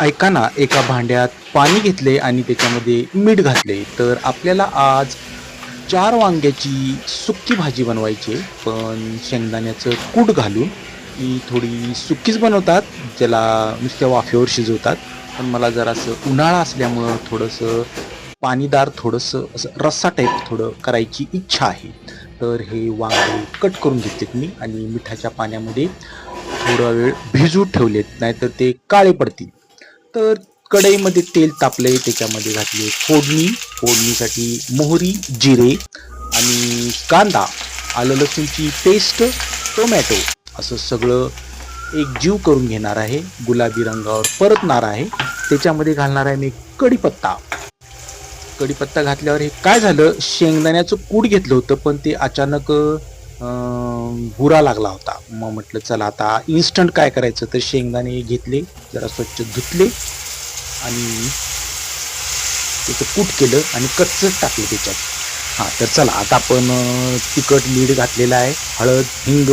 ऐका ना, एका भांड्यात पाणी घेतले आणि त्याच्यामध्ये मीठ घातले. तर आपल्याला आज 4 वांग्याची सुक्की भाजी बनवायची आहे. पण शेंगदाण्याचं कूट घालून. ही थोडी सुक्कीच बनवतात, ज्याला नुसत्या वाफेवर शिजवतात. पण मला जरासं उन्हाळा असल्यामुळं थोडंसं पाणीदार, थोडंसं असं रस्सा टाईप थोडं करायची इच्छा आहे. तर हे वांगे कट करून घेतलेत मी आणि मिठाच्या पाण्यामध्ये थोडा वेळ भिजवून ठेवलेत, नाहीतर ते काळे पडतील. तर कढईमध्ये तेल तापलंय, त्याच्यामध्ये घातली फोडणी. फोडणीसाठी मोहरी, जिरे आणि कांदा, आलं लसूणची पेस्ट, टोमॅटो असं सगळं एक जीव करून घेणार आहे. गुलाबी रंगावर परतणार आहे. त्याच्यामध्ये घालणार आहे मी कढीपत्ता. कढीपत्ता घातल्यावर हे काय झालं, शेंगदाण्याचं कूट घेतलं होतं पण ते अचानक बुरा लागला होता. मग म्हटलं चला आता इन्स्टंट काय करायचं, तर शेंगदाणे घेतले, जरा स्वच्छ धुतले आणि त्याचं कूट केलं आणि कच्चंच टाकलं त्याच्यात. हां, तर चला आता आपण तिखट मीठ घातलेलं आहे, हळद, हिंग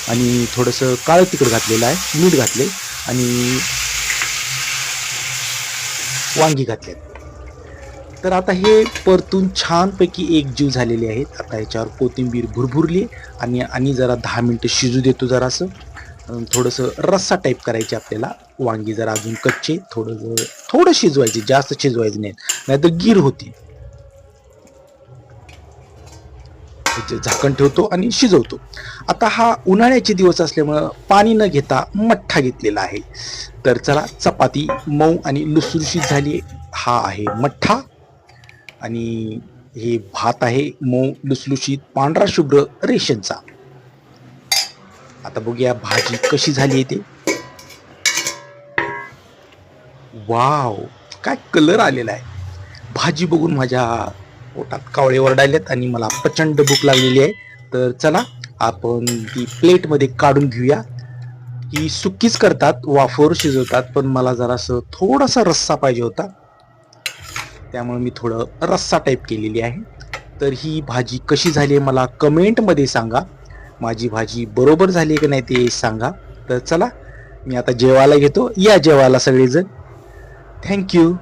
आणि थोडंसं काळं तिखट घातलेलं आहे, मीठ घातले आणि वांगी घातलेत. तर आता हे परतून छानपैकी एकजीव झालेले आहेत. आता याच्यावर कोथिंबीर भुरभुरली आणि आणि जरा 10 मिनटं शिजू देतो जरासं. थोडंसं रस्सा टाईप करायचे आपल्याला. वांगी जरा अजून कच्चे, थोडं शिजवायचे, जास्त शिजवायचे नाही, नाहीतर गीर होती. त्याचे झाकण ठेवतो आणि शिजवतो. आता हा उन्हाळ्याचे दिवस असल्यामुळं पाणी न घेता मठ्ठा घेतलेला आहे. तर चला, चपाती मऊ आणि लुसलुशीत झाली. हा आहे मठ्ठा आणि हे भात आहे मऊ लुसलुशीत पांढरा शुभ्र रेशनचा. आता बघूया भाजी कशी झाली ते. वाव, काय कलर आलेला आहे. भाजी बघून माझ्या पोटात कावळे ओरडायलेत आणि मला प्रचंड भूक लागलेली आहे. तर चला आपण ती प्लेटमध्ये काढून घेऊया. ही सुक्कीच करतात, वाफेवर शिजवतात, पण मला जरासं थोडासा रस्सा पाहिजे होता, त्यामुळे मी थोडं रस्सा टाईप केलेली आहे. तर ही भाजी कशी झाली आहे मला कमेंटमध्ये सांगा. माझी भाजी बरोबर झाली की नाही ते सांगा. तर चला, मी आता जेवायला घेतो. या जेवायला सगळेजण. थँक्यू.